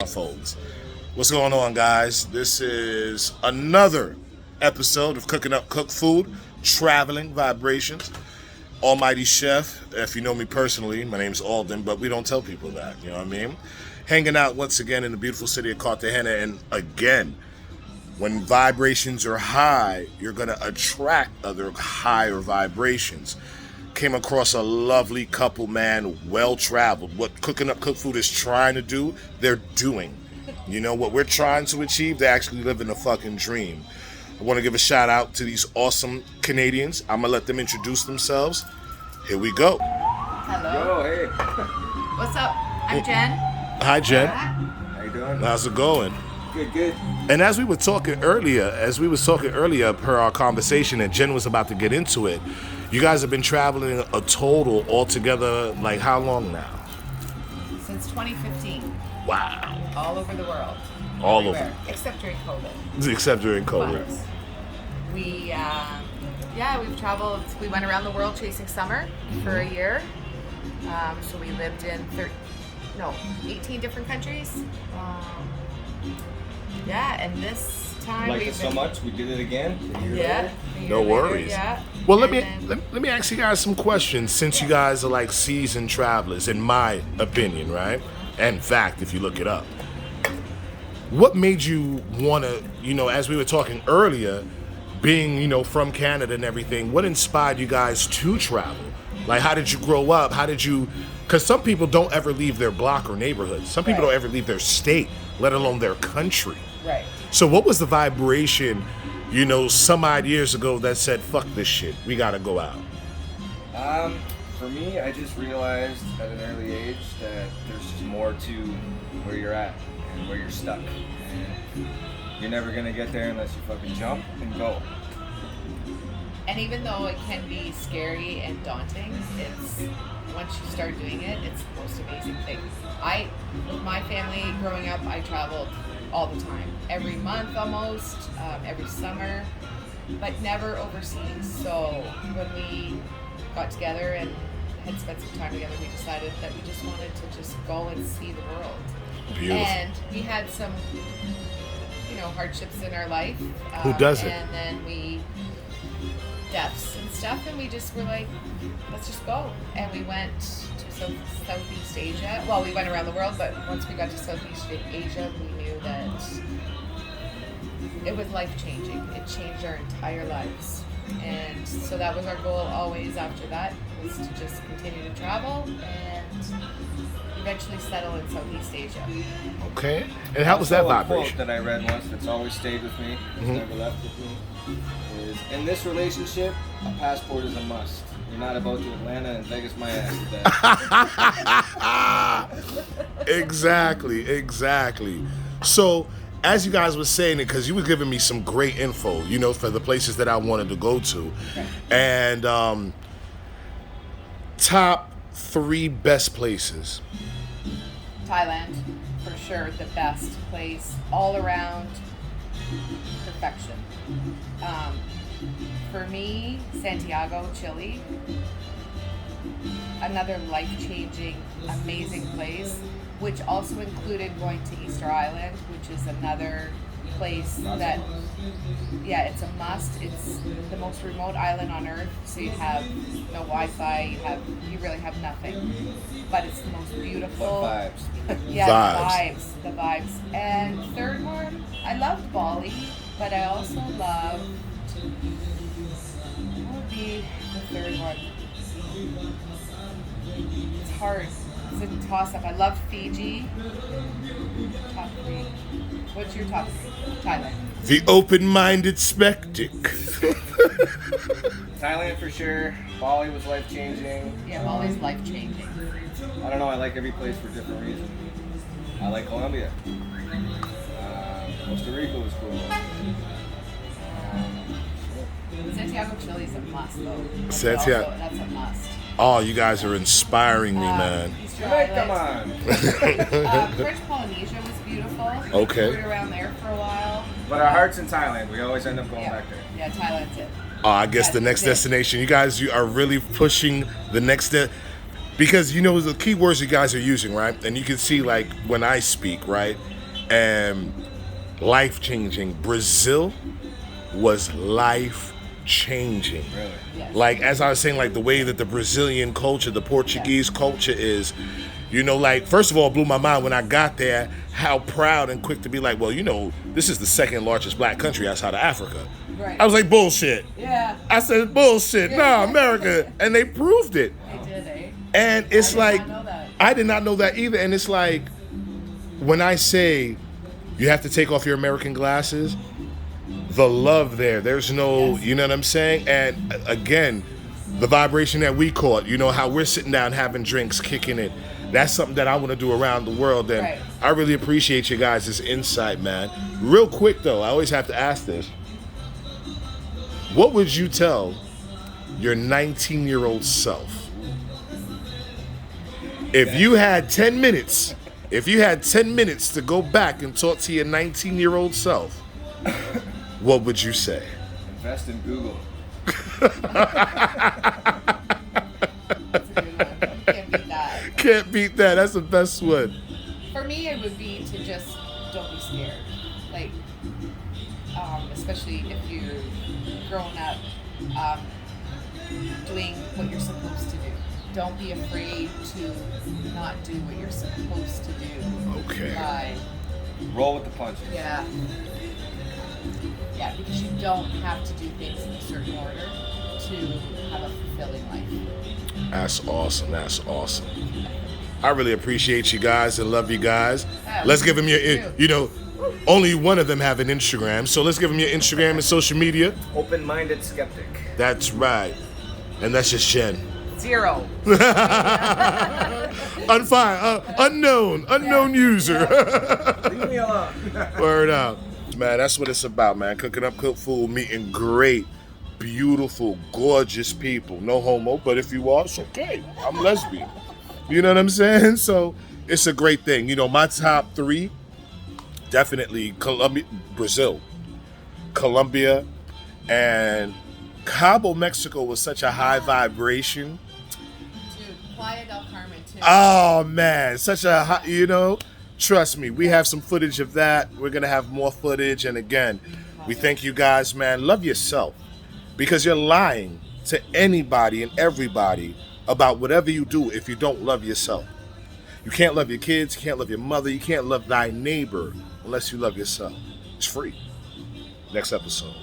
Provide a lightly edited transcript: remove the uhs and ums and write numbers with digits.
folks. What's going on, guys? This is another episode of Cooking Up Cooked Food, Traveling Vibrations. Almighty Chef, if you know me personally, my name's Alden, but we don't tell people that, you know what I mean? Hanging out once again in the beautiful city of Cartagena, and again, when vibrations are high, you're going to attract other higher vibrations. Came across a lovely couple, man, well-traveled. What Cooking Up Cooked Food is trying to do, they're doing. You know, what we're trying to achieve, they're actually living a fucking dream. I want to give a shout out to these awesome Canadians. I'm going to let them introduce themselves. Here we go. Hello. Yo, hey. What's up? I'm Jen. Hi, Jen. How you doing? How's it going? Good. And as we was talking earlier per our conversation, and Jen was about to get into it, you guys have been traveling a total altogether, like how long now? Since 2015. Wow. All over the world. All Everywhere, over. except during COVID. Except during COVID. But we've traveled. We went around the world chasing summer for a year. So we lived in 18 different countries. And this time Liked it so much, we did it again. No worries. Yeah. Well, let me ask you guys some questions, since you guys are like seasoned travelers, in my opinion, right? And in fact, if you look it up. What made you want to, as we were talking earlier, being, from Canada and everything, what inspired you guys to travel? Like, how did you grow up? Because some people don't ever leave their block or neighborhood. Some people don't ever leave their state, let alone their country. Right. So what was the vibration, some odd years ago that said, fuck this shit, we gotta go out? For me, I just realized at an early age that there's just more to where you're at and where you're stuck. And you're never gonna get there unless you fucking jump and go. And even though it can be scary and daunting, it's once you start doing it, it's the most amazing thing. With my family growing up, I traveled all the time, every month almost, every summer, but never overseas. So when we got together and had spent some time together, we decided that we just wanted to just go and see the world. Beautiful. And we had some, hardships in our life. Who doesn't? And then deaths and stuff, and we just were like, let's just go. And we went to Southeast Asia. Well, we went around the world, but once we got to Southeast Asia, we knew that it was life-changing. It changed our entire lives. And so that was our goal always after that, was to just continue to travel and eventually settle in Southeast Asia. Okay. And how was that A vibration? quote that I read once that's always stayed with me, never left with me, is, in this relationship, a passport is a must. You're not about to Atlanta and Vegas my ass to death. Exactly. So, as you guys were saying it, because you were giving me some great info, for the places that I wanted to go to. Okay. And top 3 best places. Thailand, for sure, the best place, all around perfection. For me, Santiago, Chile, another life-changing, amazing place, which also included going to Easter Island, which is another place that, it's a must. It's the most remote island on earth, so you have no Wi-Fi, you really have nothing, but it's the most beautiful. The vibes. The vibes. And third one, I loved Bali, but I also loved, what would be the third one? It's hard. It's a toss-up. I love Fiji. Top 3. What's your top 3? Thailand. The open-minded skeptic. Thailand for sure. Bali was life-changing. Yeah, Bali's life-changing. I don't know, I like every place for different reasons. I like Colombia. Costa Rica was cool. Santiago, Chile is a must, though. That's a must. Oh, you guys are inspiring me, man. Easter Come Island. on. French Polynesia was beautiful. Okay. We were around there for a while. But our heart's in Thailand. We always end up going back there. Yeah, Thailand's it. I guess the next destination. You guys are really pushing the next because the key words you guys are using, right? And you can see, like, when I speak, right? and life-changing. Brazil was life-changing. Really? Yes. Like, as I was saying, like the way that the Brazilian culture, the Portuguese culture is, you know, like, first of all, it blew my mind when I got there, how proud and quick to be like, well, you know, this is the second largest black country outside of Africa. Right. I was like, bullshit. Yeah. I said, bullshit. Nah, America. And they proved it. They did, eh? And it's I did like, not know that. I did not know that either. And it's like, when I say you have to take off your American glasses, the love there's no, Yes. you know what I'm saying? And again, the vibration that we caught, you know, how we're sitting down having drinks, kicking it. That's something that I want to do around the world. And Right. I really appreciate you guys' insight, man. Real quick, though, I always have to ask this. What would you tell your 19-year-old self? If you had 10 minutes, to go back and talk to your 19-year-old self, what would you say? Invest in Google. That's a good one. Can't beat that. Can't beat that. That's the best one. For me, it would be to just don't be scared. Like, especially if you're growing up doing what you're supposed to do. Don't be afraid to not do what you're supposed to do. Okay. By, Roll with the punches. yeah. Yeah, because you don't have to do things in a certain order to have a fulfilling life. That's awesome. That's awesome. I really appreciate you guys and love you guys. Yeah, Let's give them your, too. you know, only one of them have an Instagram. So let's give them your Instagram and social media. Open-minded skeptic. That's right. And that's just Jen. 0. Unknown user. Leave me alone. Word up. Man, that's what it's about, man. Cooking up cooked food, meeting great, beautiful, gorgeous people. No homo, but if you are, it's okay. I'm lesbian. You know what I'm saying? So it's a great thing. You know, my top 3, definitely Brazil, Colombia, and Cabo, Mexico was such a high vibration. Dude, Playa del Carmen, too. Oh, man, such a high, you know. Trust me, we have some footage of that. We're going to have more footage. And again, we thank you guys, man. Love yourself, because you're lying to anybody and everybody about whatever you do if you don't love yourself. You can't love your kids. You can't love your mother. You can't love thy neighbor unless you love yourself. It's free. Next episode.